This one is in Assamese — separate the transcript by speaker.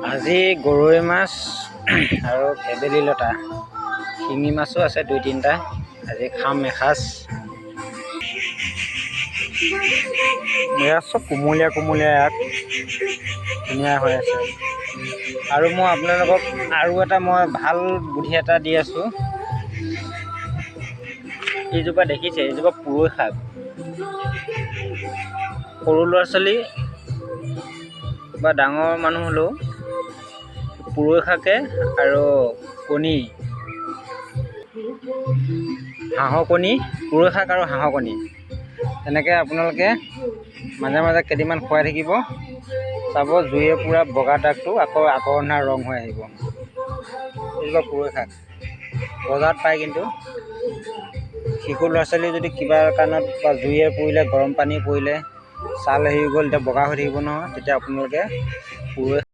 Speaker 1: আজি গৰৈ মাছ আৰু ভেবেলী লতা, শিঙি মাছো আছে 2-3টা। আজি খাম এসাঁজ। ইয়াত চব কোমলীয়া ইয়াত ধুনীয়া হৈ আছে। আৰু মই আপোনালোকক আৰু এটা ভাল বুদ্ধি এটা দি আছোঁ। এইজোপা দেখিছে, এইজোপা পুৰৈ শাক। সৰু ল'ৰা ছোৱালী বা ডাঙৰ মানুহ হ'লেও পুৰৈ শাকে আৰু কণী, হাঁহৰ কণী, পুৰৈ শাক আৰু হাঁহৰ কণী, তেনেকৈ আপোনালোকে মাজে মাজে কেইদিনমান খুৱাই থাকিব। চাব জুইয়ে পূৰা বগা দাগটো আকৌ অন্ধা ৰং হৈ আহিব। এইজোপা পুৰৈ শাক বজাৰত পায়, কিন্তু শিশু ল'ৰা ছোৱালী যদি কিবা কাৰণত বা জুইয়ে পৰিলে, গৰম পানী পৰিলে ছাল হেৰি গ'ল, এতিয়া বগা হৈ থাকিব নহয়, তেতিয়া আপোনালোকে পুৰৈ